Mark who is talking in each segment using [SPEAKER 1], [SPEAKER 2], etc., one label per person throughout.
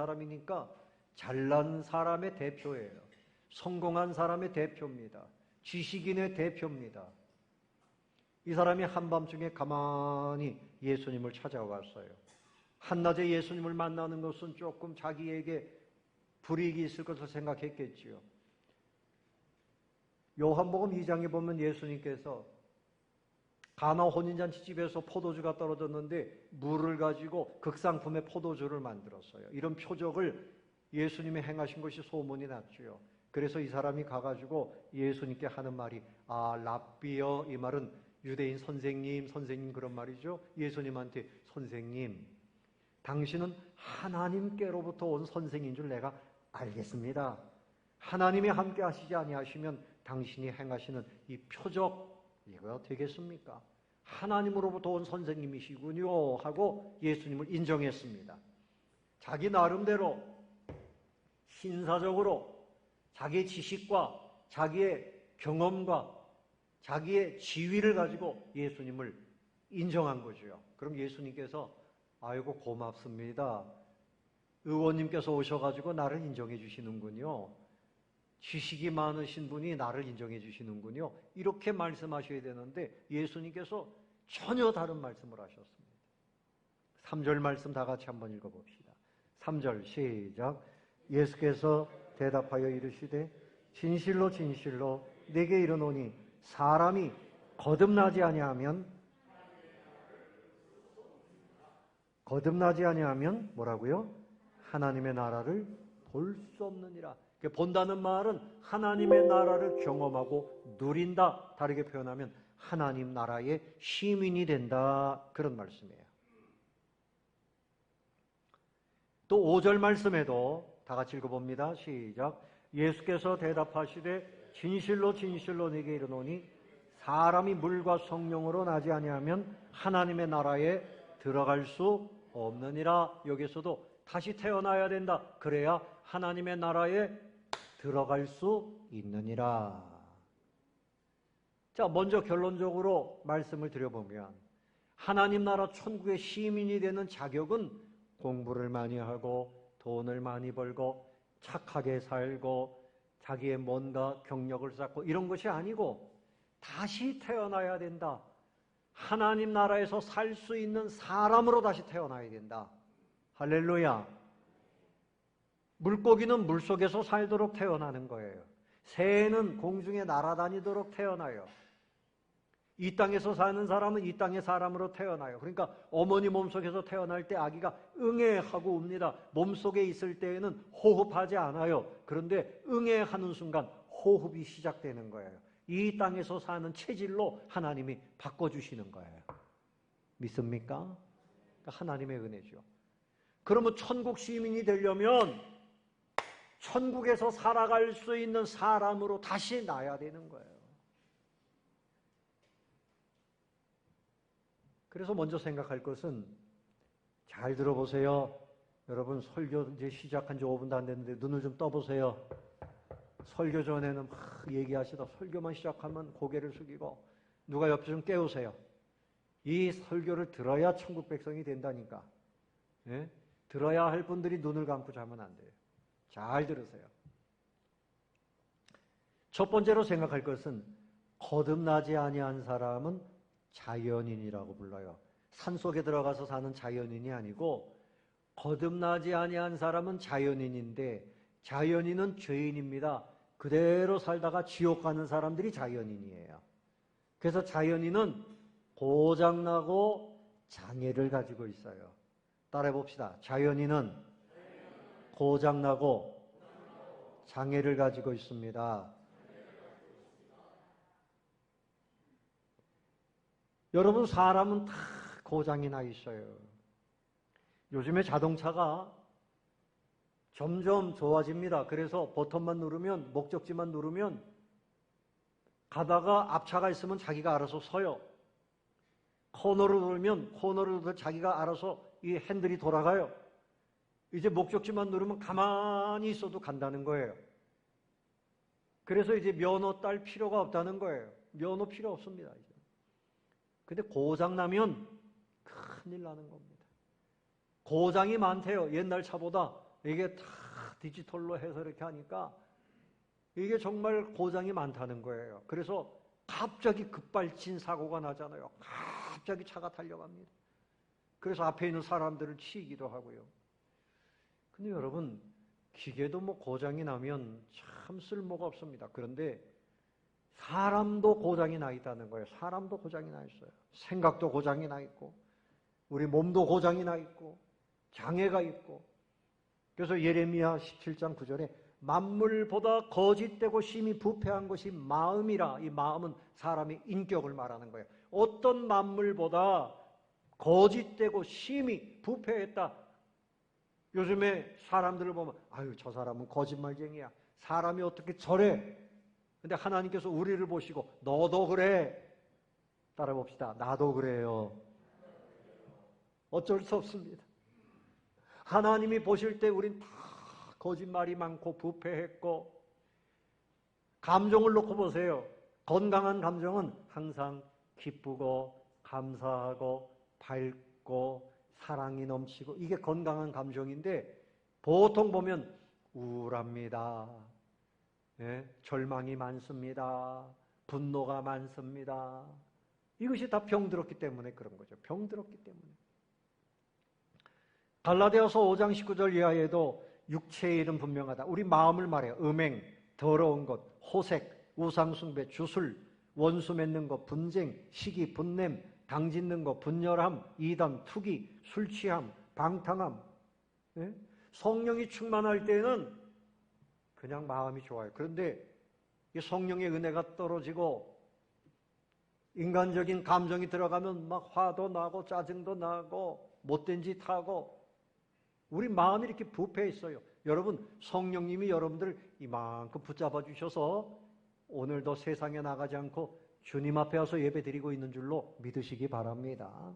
[SPEAKER 1] 사람이니까 잘난 사람의 대표예요. 성공한 사람의 대표입니다. 지식인의 대표입니다. 이 사람이 한밤중에 가만히 예수님을 찾아왔어요. 한낮에 예수님을 만나는 것은 조금 자기에게 불이익이 있을 것을 생각했겠지요. 요한복음 2장에 보면 예수님께서 가나 혼인잔치 집에서 포도주가 떨어졌는데 물을 가지고 극상품의 포도주를 만들었어요. 이런 표적을 예수님이 행하신 것이 소문이 났죠. 그래서 이 사람이 가가지고 예수님께 하는 말이 랍비여, 이 말은 유대인 선생님 그런 말이죠. 예수님한테 선생님, 당신은 하나님께로부터 온 선생인 줄 내가 알겠습니다. 하나님이 함께 하시지 아니하시면 당신이 행하시는 이 표적 이거 되겠습니까? 하나님으로부터 온 선생님이시군요 하고 예수님을 인정했습니다. 자기 나름대로 신사적으로 자기의 지식과 자기의 경험과 자기의 지위를 가지고 예수님을 인정한 거죠. 그럼 예수님께서 아이고 고맙습니다. 의원님께서 오셔가지고 나를 인정해 주시는군요. 지식이 많으신 분이 나를 인정해 주시는군요. 이렇게 말씀하셔야 되는데 예수님께서 전혀 다른 말씀을 하셨습니다. 3절 말씀 다 같이 한번 읽어봅시다. 3절 시작. 예수께서 대답하여 이르시되 진실로 진실로 내게 이르노니 사람이 거듭나지 아니하면 뭐라고요? 하나님의 나라를 볼 수 없느니라. 본다는 말은 하나님의 나라를 경험하고 누린다. 다르게 표현하면 하나님 나라의 시민이 된다. 그런 말씀이에요. 또 5절 말씀에도 다 같이 읽어봅니다. 시작. 예수께서 대답하시되 진실로 진실로 네게 이르노니 사람이 물과 성령으로 나지 아니하면 하나님의 나라에 들어갈 수 없느니라. 여기서도 다시 태어나야 된다. 그래야 하나님의 나라에 들어갈 수 있느니라. 자, 먼저 결론적으로 말씀을 드려보면 하나님 나라 천국의 시민이 되는 자격은 공부를 많이 하고 돈을 많이 벌고 착하게 살고 자기의 뭔가 경력을 쌓고 이런 것이 아니고 다시 태어나야 된다. 하나님 나라에서 살 수 있는 사람으로 다시 태어나야 된다. 할렐루야. 물고기는 물속에서 살도록 태어나는 거예요. 새는 공중에 날아다니도록 태어나요. 이 땅에서 사는 사람은 이 땅의 사람으로 태어나요. 그러니까 어머니 몸속에서 태어날 때 아기가 응애하고 웁니다. 몸속에 있을 때에는 호흡하지 않아요. 그런데 응애하는 순간 호흡이 시작되는 거예요. 이 땅에서 사는 체질로 하나님이 바꿔주시는 거예요. 믿습니까? 하나님의 은혜죠. 그러면 천국 시민이 되려면 천국에서 살아갈 수 있는 사람으로 다시 나야 되는 거예요. 그래서 먼저 생각할 것은 잘 들어보세요. 여러분 설교 이제 시작한 지 5분도 안 됐는데 눈을 좀 떠보세요. 설교 전에는 막 얘기하시다 설교만 시작하면 고개를 숙이고 누가 옆에 좀 깨우세요. 이 설교를 들어야 천국 백성이 된다니까. 예? 들어야 할 분들이 눈을 감고 자면 안 돼요. 잘 들으세요. 첫 번째로 생각할 것은 거듭나지 아니한 사람은 자연인이라고 불러요. 산속에 들어가서 사는 자연인이 아니고 거듭나지 아니한 사람은 자연인인데 자연인은 죄인입니다. 그대로 살다가 지옥 가는 사람들이 자연인이에요. 그래서 자연인은 고장나고 장애를 가지고 있어요. 따라해 봅시다. 자연인은 고장나고 장애를 가지고 있습니다. 여러분, 사람은 다 고장이 나 있어요. 요즘에 자동차가 점점 좋아집니다. 그래서 버튼만 누르면, 목적지만 누르면 가다가 앞차가 있으면 자기가 알아서 서요. 코너를 누르면 코너를 누르면 자기가 알아서 이 핸들이 돌아가요. 이제 목적지만 누르면 가만히 있어도 간다는 거예요. 그래서 이제 면허 딸 필요가 없다는 거예요. 면허 필요 없습니다, 이제. 근데 고장나면 큰일 나는 겁니다. 고장이 많대요. 옛날 차보다 이게 다 디지털로 해서 이렇게 하니까 이게 정말 고장이 많다는 거예요. 그래서 갑자기 급발진 사고가 나잖아요. 갑자기 차가 달려갑니다. 그래서 앞에 있는 사람들을 치기도 하고요. 근데 여러분, 기계도 뭐 고장이 나면 참 쓸모가 없습니다. 그런데 사람도 고장이 나 있다는 거예요. 사람도 고장이 나 있어요. 생각도 고장이 나 있고, 우리 몸도 고장이 나 있고, 장애가 있고. 그래서 예레미야 17장 9절에 만물보다 거짓되고 심히 부패한 것이 마음이라. 이 마음은 사람의 인격을 말하는 거예요. 어떤 만물보다 거짓되고 심히 부패했다. 요즘에 사람들을 보면 아유, 저 사람은 거짓말쟁이야. 사람이 어떻게 저래? 근데 하나님께서 우리를 보시고 너도 그래. 따라 봅시다. 나도 그래요. 어쩔 수 없습니다. 하나님이 보실 때 우린 다 거짓말이 많고 부패했고, 감정을 놓고 보세요. 건강한 감정은 항상 기쁘고 감사하고 밝고 사랑이 넘치고, 이게 건강한 감정인데 보통 보면 우울합니다. 예? 절망이 많습니다. 분노가 많습니다. 이것이 다 병들었기 때문에 그런 거죠. 병들었기 때문에. 갈라디아서 5장 19절 이하에도 육체의 일은 분명하다. 우리 마음을 말해요. 음행, 더러운 것, 호색, 우상숭배, 주술, 원수 맺는 것, 분쟁, 시기, 분냄, 당짓는 것, 분열함, 이단, 투기, 술취함, 방탕함. 예? 성령이 충만할 때는 그냥 마음이 좋아요. 그런데 이 성령의 은혜가 떨어지고 인간적인 감정이 들어가면 막 화도 나고 짜증도 나고 못된 짓 하고, 우리 마음이 이렇게 부패해 있어요. 여러분, 성령님이 여러분들 이만큼 붙잡아 주셔서 오늘도 세상에 나가지 않고 주님 앞에 와서 예배 드리고 있는 줄로 믿으시기 바랍니다.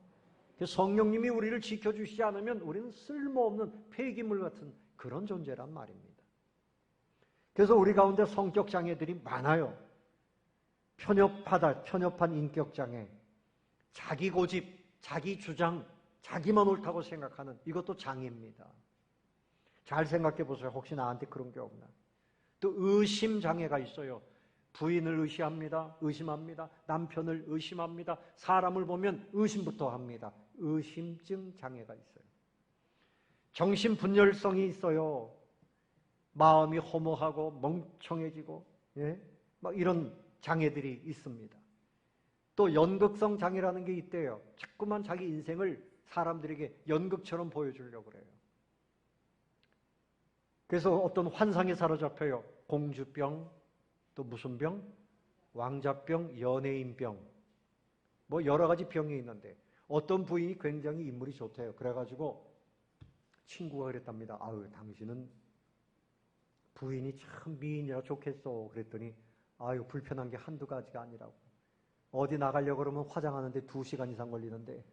[SPEAKER 1] 성령님이 우리를 지켜주시지 않으면 우리는 쓸모없는 폐기물 같은 그런 존재란 말입니다. 그래서 우리 가운데 성격 장애들이 많아요. 편협한 인격 장애, 자기 고집, 자기 주장, 자기만 옳다고 생각하는, 이것도 장애입니다. 잘 생각해 보세요. 혹시 나한테 그런 게 없나? 또 의심 장애가 있어요. 부인을 의심합니다. 남편을 의심합니다. 사람을 보면 의심부터 합니다. 의심증 장애가 있어요. 정신분열성이 있어요. 마음이 허무하고 멍청해지고, 막 이런 장애들이 있습니다. 또 연극성 장애라는 게 있대요. 자꾸만 자기 인생을 사람들에게 연극처럼 보여주려고 그래요. 그래서 어떤 환상에 사로잡혀요. 공주병, 또 무슨 병? 왕자병, 연예인병. 뭐 여러 가지 병이 있는데 어떤 부인이 굉장히 인물이 좋대요. 그래가지고 친구가 그랬답니다. 아유, 당신은 부인이 참 미인이라 좋겠어. 그랬더니 아유, 불편한 게 한두 가지가 아니라고. 어디 나가려고 그러면 화장하는데 2시간 이상 걸리는데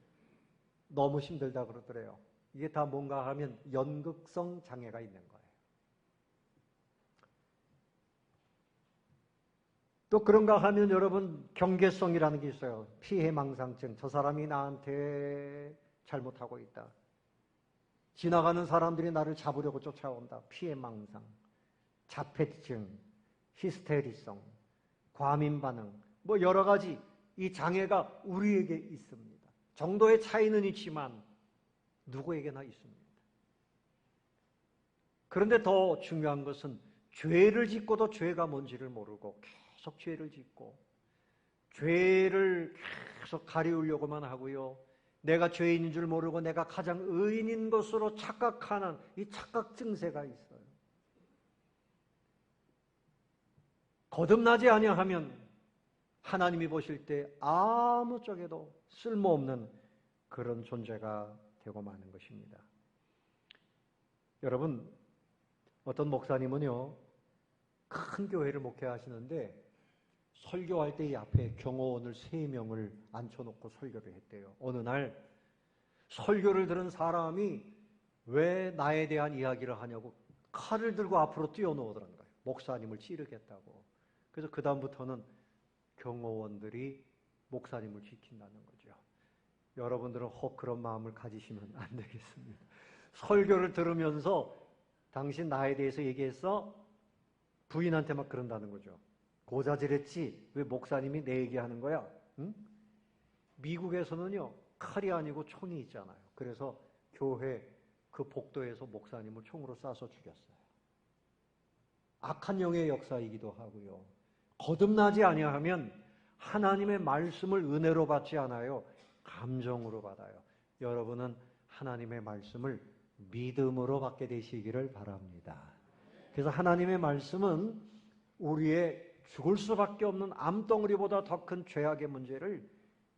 [SPEAKER 1] 너무 힘들다 그러더래요. 이게 다 뭔가 하면 연극성 장애가 있는 거예요. 또 그런가 하면 여러분, 경계성이라는 게 있어요. 피해망상증. 저 사람이 나한테 잘못하고 있다. 지나가는 사람들이 나를 잡으려고 쫓아온다. 피해망상. 자폐증, 히스테리성, 과민반응, 뭐 여러 가지 이 장애가 우리에게 있습니다. 정도의 차이는 있지만 누구에게나 있습니다. 그런데 더 중요한 것은 죄를 짓고도 죄가 뭔지를 모르고 계속 죄를 짓고 죄를 계속 가리우려고만 하고요. 내가 죄인인 줄 모르고 내가 가장 의인인 것으로 착각하는 이 착각 증세가 있어요. 거듭나지 아니하면 하나님이 보실 때 아무 쪽에도 쓸모없는 그런 존재가 되고 마는 것입니다. 여러분, 어떤 목사님은요, 큰 교회를 목회하시는데 설교할 때 이 앞에 경호원을 3명을 앉혀놓고 설교를 했대요. 어느 날 설교를 들은 사람이 왜 나에 대한 이야기를 하냐고 칼을 들고 앞으로 뛰어놓으더라는 거예요. 목사님을 찌르겠다고. 그래서 그 다음부터는 경호원들이 목사님을 지킨다는 거죠. 여러분들은 혹 그런 마음을 가지시면 안 되겠습니다. 설교를 들으면서 당신 나에 대해서 얘기했어? 부인한테 막 그런다는 거죠. 고자질했지? 왜 목사님이 내 얘기하는 거야? 응? 미국에서는요, 칼이 아니고 총이 있잖아요. 그래서 교회 그 복도에서 목사님을 총으로 쏴서 죽였어요. 악한 영의 역사이기도 하고요. 거듭나지 아니하면 하나님의 말씀을 은혜로 받지 않아요. 감정으로 받아요. 여러분은 하나님의 말씀을 믿음으로 받게 되시기를 바랍니다. 그래서 하나님의 말씀은 우리의 죽을 수밖에 없는 암덩어리보다 더 큰 죄악의 문제를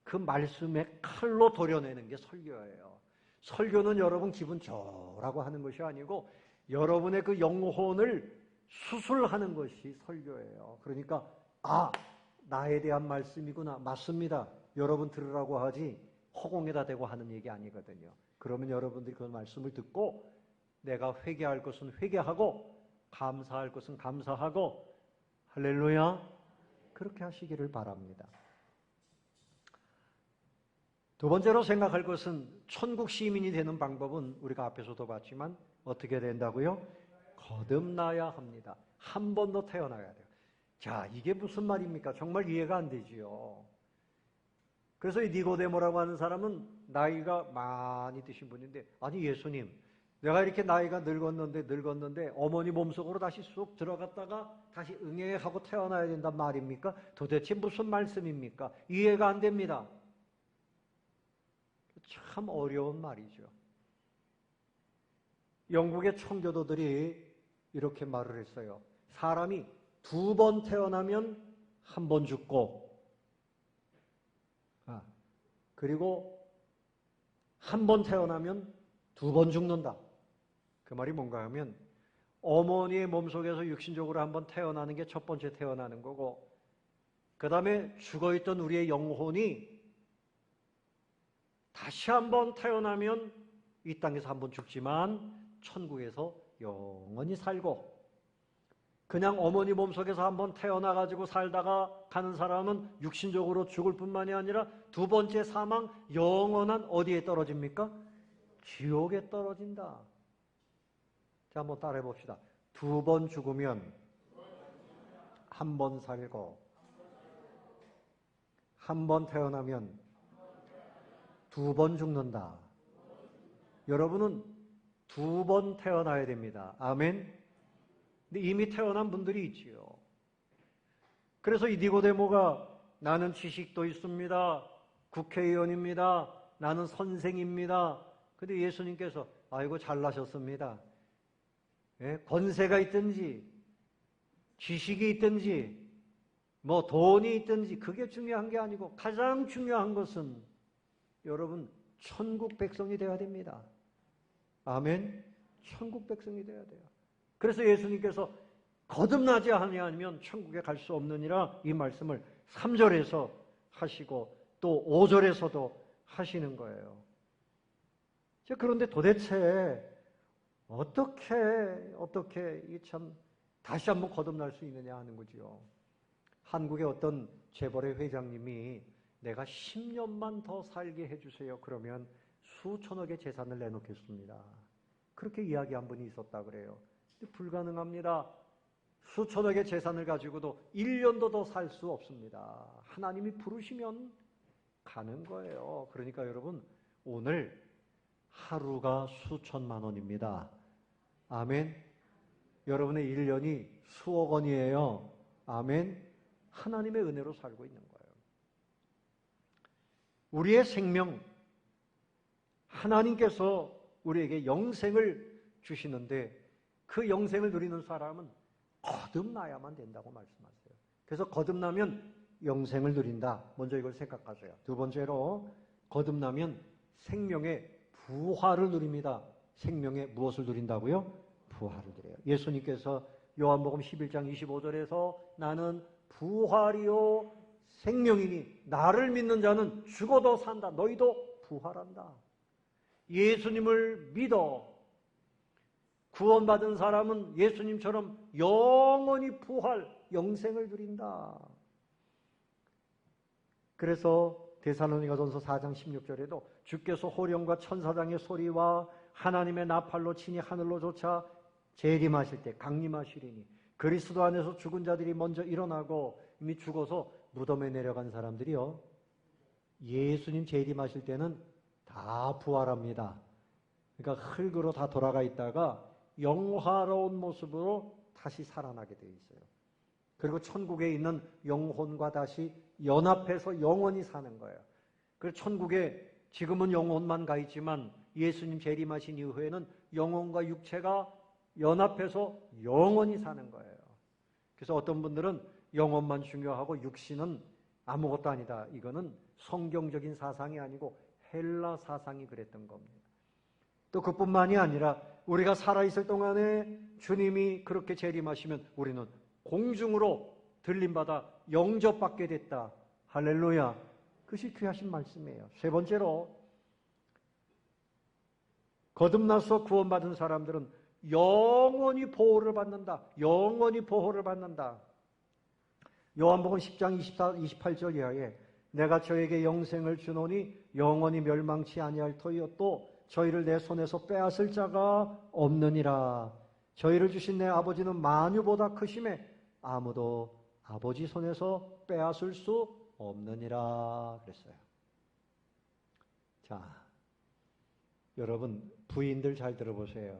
[SPEAKER 1] 그 말씀의 칼로 도려내는 게 설교예요. 설교는 여러분 기분 좋으라고 하는 것이 아니고 여러분의 그 영혼을 수술하는 것이 설교예요. 그러니까 나에 대한 말씀이구나. 맞습니다. 여러분 들으라고 하지 허공에다 대고 하는 얘기 아니거든요. 그러면 여러분들이 그 말씀을 듣고 내가 회개할 것은 회개하고 감사할 것은 감사하고 할렐루야 그렇게 하시기를 바랍니다. 두 번째로 생각할 것은 천국 시민이 되는 방법은 우리가 앞에서도 봤지만 어떻게 된다고요? 거듭나야 합니다. 한 번 더 태어나야 돼요. 자, 이게 무슨 말입니까? 정말 이해가 안 되지요. 그래서 이 니고데모라고 하는 사람은 나이가 많이 드신 분인데 아니 예수님 내가 이렇게 나이가 늙었는데 어머니 몸속으로 다시 쑥 들어갔다가 다시 응애하고 태어나야 된단 말입니까? 도대체 무슨 말씀입니까? 이해가 안 됩니다. 참 어려운 말이죠. 영국의 청교도들이 이렇게 말을 했어요. 사람이 2번 태어나면 1번 죽고 그리고 1번 태어나면 2번 죽는다. 그 말이 뭔가 하면 어머니의 몸속에서 육신적으로 1번 태어나는 게 첫 번째 태어나는 거고 그 다음에 죽어있던 우리의 영혼이 다시 1번 태어나면 이 땅에서 1번 죽지만 천국에서 영원히 살고 그냥 어머니 몸속에서 1번 태어나가지고 살다가 가는 사람은 육신적으로 죽을 뿐만이 아니라 2번째 사망 영원한 어디에 떨어집니까? 지옥에 떨어진다. 자, 한번 따라해 봅시다. 2번 죽으면 1번 살고 1번 태어나면 2번 죽는다. 여러분은 2번 태어나야 됩니다. 아멘. 근데 이미 태어난 분들이 있지요. 그래서 이 니고데모가 나는 지식도 있습니다. 국회의원입니다. 나는 선생입니다. 근데 예수님께서 아이고 잘나셨습니다. 예? 권세가 있든지 지식이 있든지 뭐 돈이 있든지 그게 중요한 게 아니고 가장 중요한 것은 여러분 천국 백성이 되어야 됩니다. 아멘. 천국 백성이 되어야 돼요. 그래서 예수님께서 거듭나지 아니하면 천국에 갈 수 없느니라 이 말씀을 3절에서 하시고 또 5절에서도 하시는 거예요. 그런데 도대체 어떻게 이 참 다시 한번 거듭날 수 있느냐 하는 거지요. 한국의 어떤 재벌의 회장님이 내가 10년만 더 살게 해주세요. 그러면 수천억의 재산을 내놓겠습니다. 그렇게 이야기한 분이 있었다 그래요. 근데 불가능합니다. 수천억의 재산을 가지고도 1년도 더 살 수 없습니다. 하나님이 부르시면 가는 거예요. 그러니까 여러분 오늘 하루가 수천만 원입니다. 아멘. 여러분의 1년이 수억 원이에요. 아멘. 하나님의 은혜로 살고 있는 거예요. 우리의 생명, 하나님께서 우리에게 영생을 주시는데 그 영생을 누리는 사람은 거듭나야만 된다고 말씀하세요. 그래서 거듭나면 영생을 누린다. 먼저 이걸 생각하세요. 두 번째로 거듭나면 생명의 부활을 누립니다. 생명의 무엇을 누린다고요? 부활을 누려요. 예수님께서 요한복음 11장 25절에서 나는 부활이요 생명이니 나를 믿는 자는 죽어도 산다. 너희도 부활한다. 예수님을 믿어 구원받은 사람은 예수님처럼 영원히 부활, 영생을 누린다. 그래서 데살로니가전서 4장 16절에도 주께서 호령과 천사장의 소리와 하나님의 나팔로 친히 하늘로 솟아 재림하실 때 강림하시리니 그리스도 안에서 죽은 자들이 먼저 일어나고 이미 죽어서 무덤에 내려간 사람들이요. 예수님 재림하실 때는 다 부활합니다. 그러니까 흙으로 다 돌아가 있다가 영화로운 모습으로 다시 살아나게 되어 있어요. 그리고 천국에 있는 영혼과 다시 연합해서 영원히 사는 거예요. 그래서 천국에 지금은 영혼만 가 있지만 예수님 재림하신 이후에는 영혼과 육체가 연합해서 영원히 사는 거예요. 그래서 어떤 분들은 영혼만 중요하고 육신은 아무것도 아니다. 이거는 성경적인 사상이 아니고 헬라 사상이 그랬던 겁니다. 또 그뿐만이 아니라 우리가 살아있을 동안에 주님이 그렇게 재림하시면 우리는 공중으로 들림받아 영접받게 됐다. 할렐루야. 그것이 귀하신 말씀이에요. 세 번째로 거듭나서 구원받은 사람들은 영원히 보호를 받는다. 영원히 보호를 받는다. 요한복음 10장 28절 이하에 내가 저에게 영생을 주노니 영원히 멸망치 아니할 터이요 또 저희를 내 손에서 빼앗을 자가 없느니라. 저희를 주신 내 아버지는 만유보다 크심에 아무도 아버지 손에서 빼앗을 수 없느니라 그랬어요. 자, 여러분 부인들 잘 들어보세요.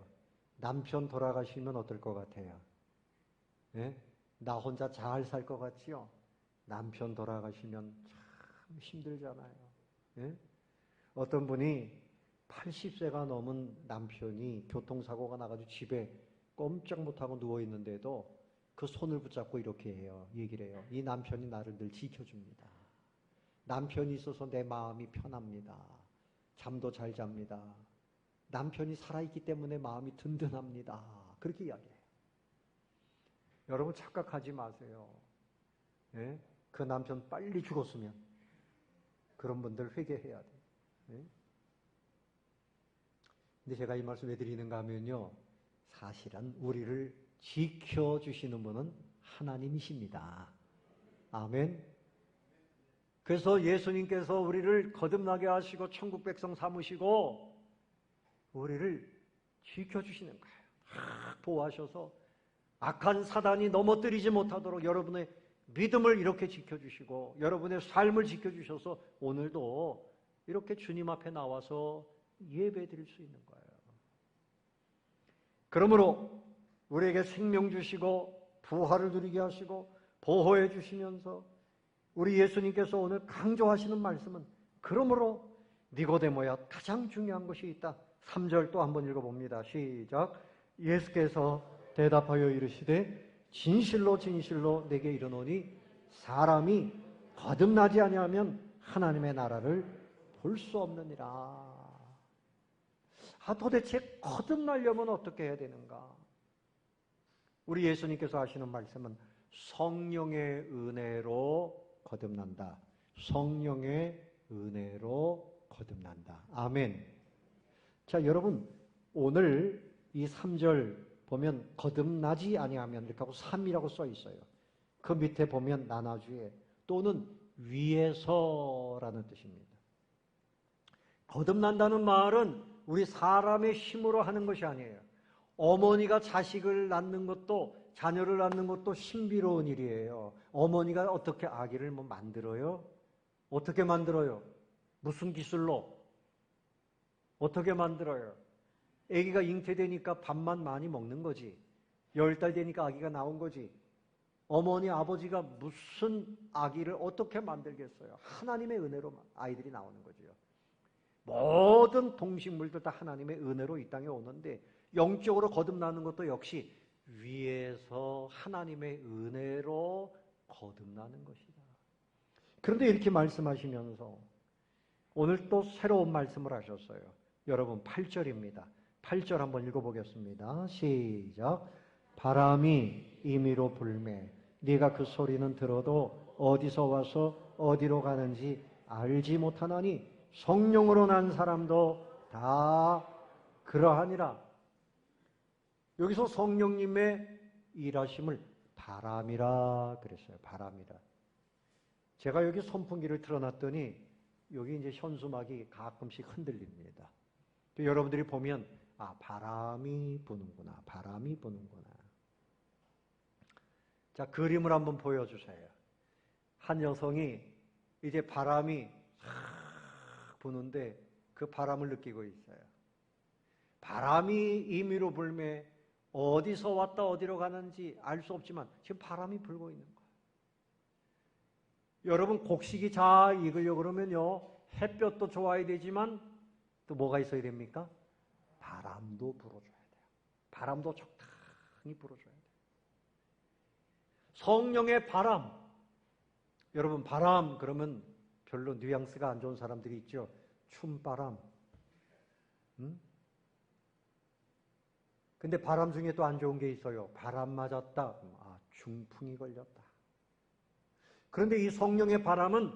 [SPEAKER 1] 남편 돌아가시면 어떨 것 같아요? 네? 나 혼자 잘 살 것 같지요? 남편 돌아가시면 참 힘들잖아요. 네? 어떤 분이 80세가 넘은 남편이 교통사고가 나가지고 집에 꼼짝 못하고 누워있는데도 그 손을 붙잡고 이렇게 해요. 얘기를 해요. 이 남편이 나를 늘 지켜줍니다. 남편이 있어서 내 마음이 편합니다. 잠도 잘 잡니다. 남편이 살아있기 때문에 마음이 든든합니다. 그렇게 이야기해요. 여러분 착각하지 마세요. 예? 그 남편 빨리 죽었으면 그런 분들 회개해야 돼요. 예? 근데 제가 이 말씀 왜 드리는가 하면요. 사실은 우리를 지켜주시는 분은 하나님이십니다. 아멘. 그래서 예수님께서 우리를 거듭나게 하시고 천국 백성 삼으시고 우리를 지켜주시는 거예요. 보호하셔서 악한 사단이 넘어뜨리지 못하도록 여러분의 믿음을 이렇게 지켜주시고 여러분의 삶을 지켜주셔서 오늘도 이렇게 주님 앞에 나와서 예배 드릴 수 있는 거예요. 그러므로 우리에게 생명 주시고 부활을 누리게 하시고 보호해 주시면서 우리 예수님께서 오늘 강조하시는 말씀은 그러므로 니고데모야 가장 중요한 것이 있다. 3절 또 한번 읽어봅니다. 시작. 예수께서 대답하여 이르시되 진실로 진실로 내게 이르노니 사람이 거듭나지 아니하면 하나님의 나라를 볼 수 없느니라. 도대체 거듭나려면 어떻게 해야 되는가? 우리 예수님께서 하시는 말씀은 성령의 은혜로 거듭난다. 성령의 은혜로 거듭난다. 아멘. 자, 여러분 오늘 이 3절 보면 거듭나지 아니하면 이렇게 하고 3이라고 써 있어요. 그 밑에 보면 나나주에 또는 위에서라는 뜻입니다. 거듭난다는 말은 우리 사람의 힘으로 하는 것이 아니에요. 어머니가 자식을 낳는 것도 자녀를 낳는 것도 신비로운 일이에요. 어머니가 어떻게 아기를 만들어요? 어떻게 만들어요? 무슨 기술로? 어떻게 만들어요? 아기가 잉태되니까 밥만 많이 먹는 거지. 10달 되니까 아기가 나온 거지. 어머니, 아버지가 무슨 아기를 어떻게 만들겠어요? 하나님의 은혜로 아이들이 나오는 거죠. 모든 동식물도 다 하나님의 은혜로 이 땅에 오는데 영적으로 거듭나는 것도 역시 위에서 하나님의 은혜로 거듭나는 것이다. 그런데 이렇게 말씀하시면서 오늘 또 새로운 말씀을 하셨어요. 여러분 8절입니다. 8절 한번 읽어보겠습니다. 시작. 바람이 임의로 불매 네가 그 소리는 들어도 어디서 와서 어디로 가는지 알지 못하나니 성령으로 난 사람도 다 그러하니라. 여기서 성령님의 일하심을 바람이라 그랬어요. 바람이라. 제가 여기 선풍기를 틀어놨더니 여기 이제 현수막이 가끔씩 흔들립니다. 또 여러분들이 보면 아, 바람이 부는구나. 바람이 부는구나. 자, 그림을 한번 보여주세요. 한 여성이 이제 바람이 부는데 그 바람을 느끼고 있어요. 바람이 임의로 불매 어디서 왔다 어디로 가는지 알 수 없지만 지금 바람이 불고 있는 거예요. 여러분, 곡식이 잘 익으려고 그러면요, 햇볕도 좋아야 되지만 또 뭐가 있어야 됩니까? 바람도 불어줘야 돼요. 바람도 적당히 불어줘야 돼요. 성령의 바람. 여러분, 바람 그러면 별로 뉘앙스가 안 좋은 사람들이 있죠. 춤바람. 근데 바람 중에 또 안 좋은 게 있어요. 바람 맞았다. 아, 중풍이 걸렸다. 그런데 이 성령의 바람은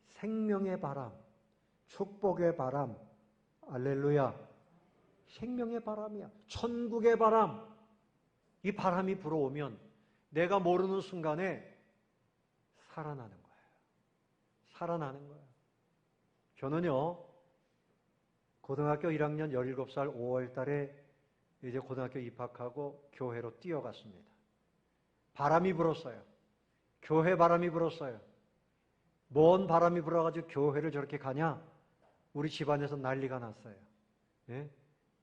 [SPEAKER 1] 생명의 바람, 축복의 바람, 할렐루야, 생명의 바람이야. 천국의 바람. 이 바람이 불어오면 내가 모르는 순간에 살아나는 거예요. 살아나는 거예요. 저는요, 고등학교 1학년 17살 5월 달에 이제 고등학교 입학하고 교회로 뛰어갔습니다. 바람이 불었어요. 교회 바람이 불었어요. 뭔 바람이 불어가지고 교회를 저렇게 가냐? 우리 집안에서 난리가 났어요. 예?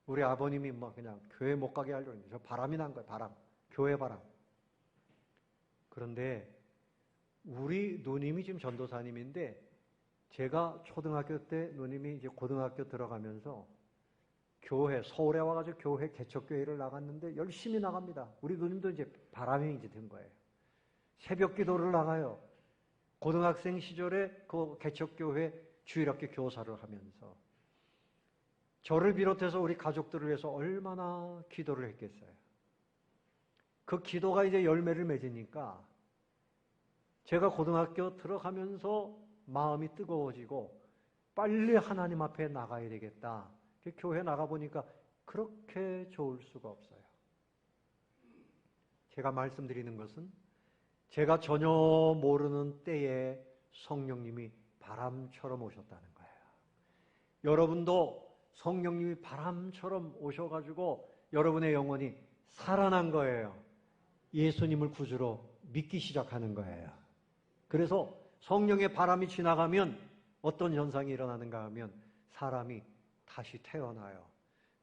[SPEAKER 1] 우리 아버님이 막 그냥 교회 못 가게 하려고 했는데 저 바람이 난 거예요. 바람. 교회 바람. 그런데 우리 누님이 지금 전도사님인데 제가 초등학교 때 누님이 이제 고등학교 들어가면서 교회, 서울에 와가지고 교회 개척교회를 나갔는데 열심히 나갑니다. 우리 누님도 이제 바람이 이제 된 거예요. 새벽 기도를 나가요. 고등학생 시절에 그 개척교회 주일학교 교사를 하면서 저를 비롯해서 우리 가족들을 위해서 얼마나 기도를 했겠어요. 그 기도가 이제 열매를 맺으니까 제가 고등학교 들어가면서 마음이 뜨거워지고 빨리 하나님 앞에 나가야 되겠다. 교회 나가보니까 그렇게 좋을 수가 없어요. 제가 말씀드리는 것은 제가 전혀 모르는 때에 성령님이 바람처럼 오셨다는 거예요. 여러분도 성령님이 바람처럼 오셔가지고 여러분의 영혼이 살아난 거예요. 예수님을 구주로 믿기 시작하는 거예요. 그래서 성령의 바람이 지나가면 어떤 현상이 일어나는가 하면 사람이 다시 태어나요.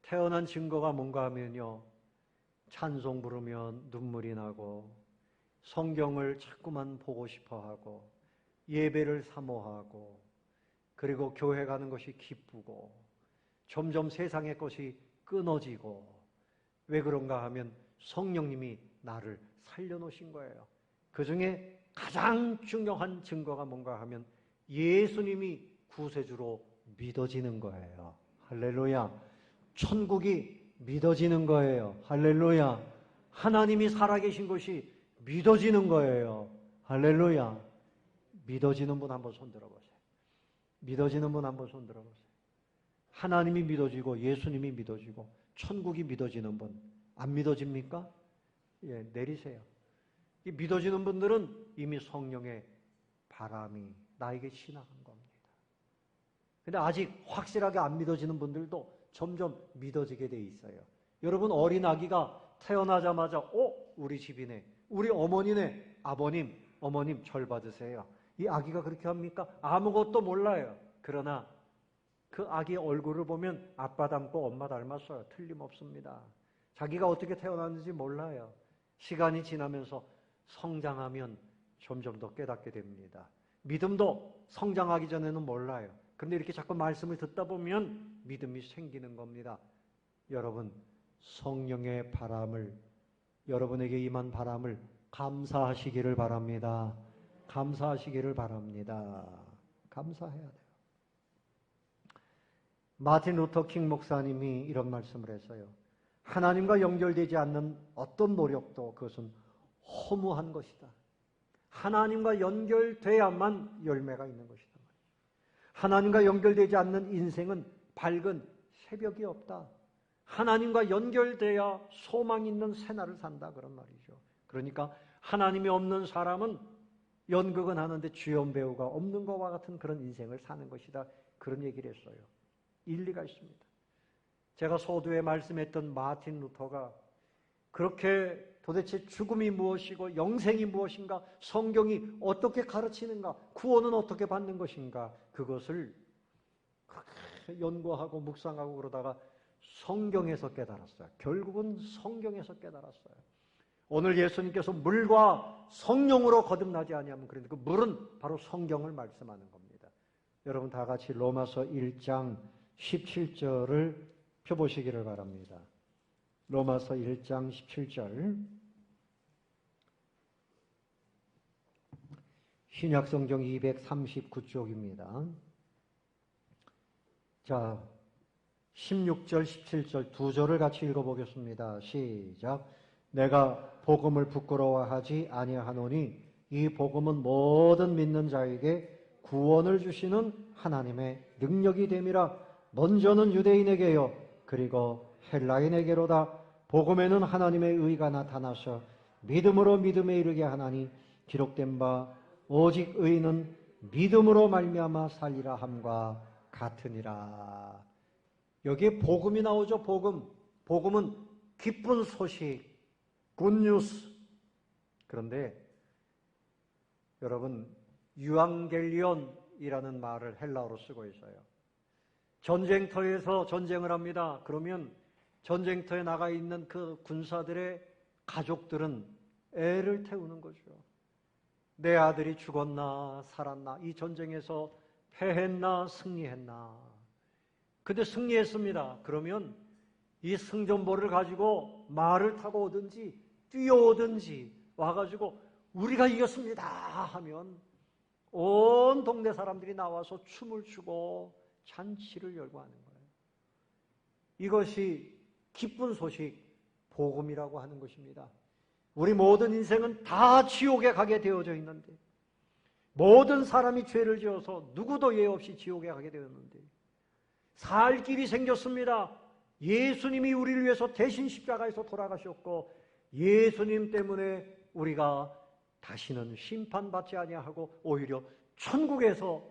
[SPEAKER 1] 태어난 증거가 뭔가 하면요, 찬송 부르면 눈물이 나고 성경을 자꾸만 보고 싶어하고 예배를 사모하고 그리고 교회 가는 것이 기쁘고 점점 세상의 것이 끊어지고 왜 그런가 하면 성령님이 나를 살려놓으신 거예요. 그 중에 가장 중요한 증거가 뭔가 하면 예수님이 구세주로 믿어지는 거예요. 할렐루야. 천국이 믿어지는 거예요. 할렐루야. 하나님이 살아계신 것이 믿어지는 거예요. 할렐루야. 믿어지는 분 한번 손 들어보세요. 믿어지는 분 한번 손 들어보세요. 하나님이 믿어지고 예수님이 믿어지고 천국이 믿어지는 분 안 믿어집니까? 예, 내리세요. 이 믿어지는 분들은 이미 성령의 바람이 나에게 지나간 겁니다. 근데 아직 확실하게 안 믿어지는 분들도 점점 믿어지게 돼 있어요. 여러분, 어린 아기가 태어나자마자 우리 집이네, 우리 어머니네, 아버님, 어머님 절 받으세요. 이 아기가 그렇게 합니까? 아무것도 몰라요. 그러나 그 아기의 얼굴을 보면 아빠 닮고 엄마 닮았어요. 틀림없습니다. 자기가 어떻게 태어났는지 몰라요. 시간이 지나면서 성장하면 점점 더 깨닫게 됩니다. 믿음도 성장하기 전에는 몰라요. 그런데 이렇게 자꾸 말씀을 듣다 보면 믿음이 생기는 겁니다. 여러분, 성령의 바람을, 여러분에게 임한 바람을 감사하시기를 바랍니다. 감사하시기를 바랍니다. 감사해야 돼요. 마틴 루터 킹 목사님이 이런 말씀을 했어요. 하나님과 연결되지 않는 어떤 노력도 그것은 허무한 것이다. 하나님과 연결돼야만 열매가 있는 것이다. 하나님과 연결되지 않는 인생은 밝은 새벽이 없다. 하나님과 연결돼야 소망 있는 새날을 산다, 그런 말이죠. 그러니까 하나님이 없는 사람은 연극은 하는데 주연 배우가 없는 것과 같은 그런 인생을 사는 것이다, 그런 얘기를 했어요. 일리가 있습니다. 제가 서두에 말씀했던 마틴 루터가 그렇게 도대체 죽음이 무엇이고 영생이 무엇인가, 성경이 어떻게 가르치는가, 구원은 어떻게 받는 것인가, 그것을 그렇게 연구하고 묵상하고 그러다가 성경에서 깨달았어요. 결국은 성경에서 깨달았어요. 오늘 예수님께서 물과 성령으로 거듭나지 아니하면, 그런데 그 물은 바로 성경을 말씀하는 겁니다. 여러분 다 같이 로마서 1장 17절을 펴보시기를 바랍니다. 로마서 1장 17절. 신약성경 239쪽입니다. 자, 16절, 17절 두 절을 같이 읽어보겠습니다. 시작. 내가 복음을 부끄러워하지 아니하노니 이 복음은 모든 믿는 자에게 구원을 주시는 하나님의 능력이 됨이라. 먼저는 유대인에게요 그리고 헬라인에게로다. 복음에는 하나님의 의가 나타나서 믿음으로 믿음에 이르게 하나니 기록된 바 오직 의인은 믿음으로 말미암아 살리라 함과 같으니라. 여기에 복음이 나오죠. 복음은 기쁜 소식, 굿뉴스. 그런데 여러분, 유앙겔리온이라는 말을 헬라어로 쓰고 있어요. 전쟁터에서 전쟁을 합니다. 그러면 전쟁터에 나가 있는 그 군사들의 가족들은 애를 태우는 거죠. 내 아들이 죽었나 살았나, 이 전쟁에서 패했나 승리했나. 근데 승리했습니다. 그러면 이 승전보를 가지고 말을 타고 오든지 뛰어오든지 와가지고 우리가 이겼습니다 하면 온 동네 사람들이 나와서 춤을 추고 잔치를 열고 하는 거예요. 이것이 기쁜 소식, 복음이라고 하는 것입니다. 우리 모든 인생은 다 지옥에 가게 되어져 있는데, 모든 사람이 죄를 지어서 누구도 예외 없이 지옥에 가게 되었는데 살 길이 생겼습니다. 예수님이 우리를 위해서 대신 십자가에서 돌아가셨고 예수님 때문에 우리가 다시는 심판받지 아니하고 오히려 천국에서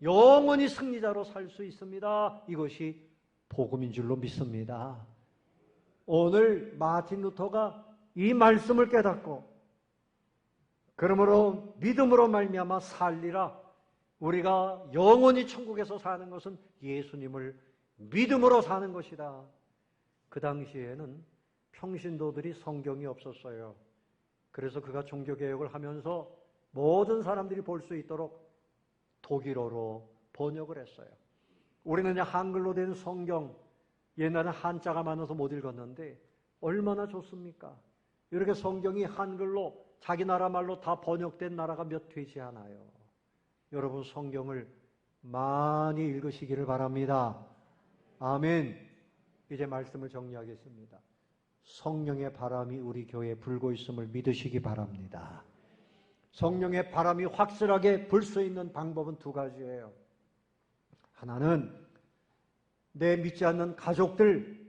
[SPEAKER 1] 영원히 승리자로 살 수 있습니다. 이것이 복음인 줄로 믿습니다. 오늘 마틴 루터가 이 말씀을 깨닫고 그러므로 믿음으로 말미암아 살리라. 우리가 영원히 천국에서 사는 것은 예수님을 믿음으로 사는 것이다. 그 당시에는 평신도들이 성경이 없었어요. 그래서 그가 종교개혁을 하면서 모든 사람들이 볼 수 있도록 독일어로 번역을 했어요. 우리는 한글로 된 성경, 옛날에 한자가 많아서 못 읽었는데 얼마나 좋습니까? 이렇게 성경이 한글로 자기 나라 말로 다 번역된 나라가 몇 되지 않아요. 여러분 성경을 많이 읽으시기를 바랍니다. 아멘. 이제 말씀을 정리하겠습니다. 성령의 바람이 우리 교회에 불고 있음을 믿으시기 바랍니다. 성령의 바람이 확실하게 불 수 있는 방법은 두 가지예요. 하나는 내 믿지 않는 가족들,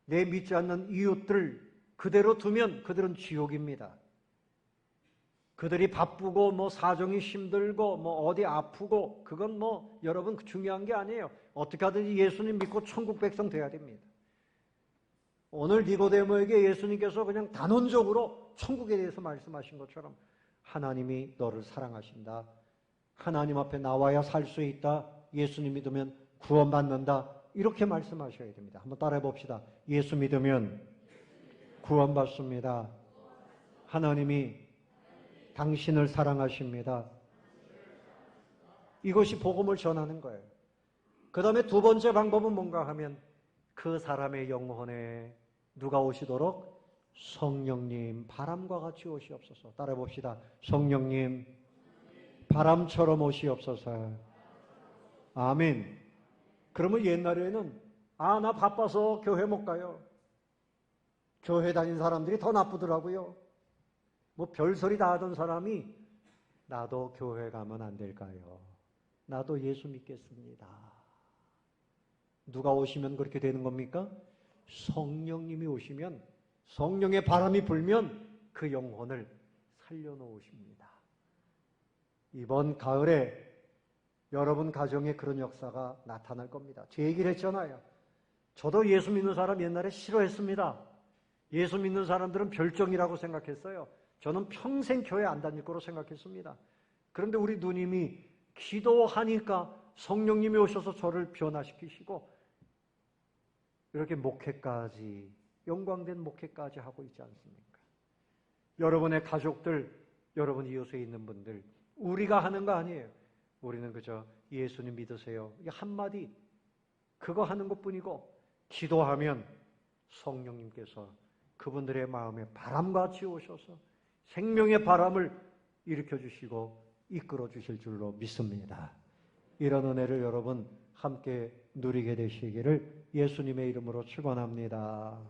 [SPEAKER 1] 내 믿지 않는 이웃들 그대로 두면 그들은 지옥입니다. 그들이 바쁘고 사정이 힘들고 어디 아프고 그건 여러분 중요한 게 아니에요. 어떻게 하든지 예수님 믿고 천국 백성 돼야 됩니다. 오늘 니고데모에게 예수님께서 그냥 단언적으로 천국에 대해서 말씀하신 것처럼 하나님이 너를 사랑하신다. 하나님 앞에 나와야 살 수 있다. 예수님 믿으면 구원받는다. 이렇게 말씀하셔야 됩니다. 한번 따라해 봅시다. 예수 믿으면 구원받습니다. 하나님이 당신을 사랑하십니다. 이것이 복음을 전하는 거예요. 그 다음에 두 번째 방법은 뭔가 하면 그 사람의 영혼에 누가 오시도록? 성령님 바람과 같이 오시옵소서. 따라해 봅시다. 성령님 바람처럼 오시옵소서. 아멘. 그러면 옛날에는 나 바빠서 교회 못 가요. 교회 다닌 사람들이 더 나쁘더라고요. 별소리 다 하던 사람이 나도 교회 가면 안 될까요? 나도 예수 믿겠습니다. 누가 오시면 그렇게 되는 겁니까? 성령님이 오시면, 성령의 바람이 불면 그 영혼을 살려놓으십니다. 이번 가을에 여러분 가정에 그런 역사가 나타날 겁니다. 제 얘기를 했잖아요. 저도 예수 믿는 사람 옛날에 싫어했습니다. 예수 믿는 사람들은 별종이라고 생각했어요. 저는 평생 교회 안 다닐 거로 생각했습니다. 그런데 우리 누님이 기도하니까 성령님이 오셔서 저를 변화시키시고 이렇게 목회까지, 영광된 목회까지 하고 있지 않습니까? 여러분의 가족들, 여러분 이웃에 있는 분들, 우리가 하는 거 아니에요. 우리는 그저 예수님 믿으세요. 이 한마디 그거 하는 것뿐이고, 기도하면 성령님께서 그분들의 마음에 바람같이 오셔서 생명의 바람을 일으켜 주시고 이끌어 주실 줄로 믿습니다. 이런 은혜를 여러분 함께 누리게 되시기를 예수님의 이름으로 축원합니다.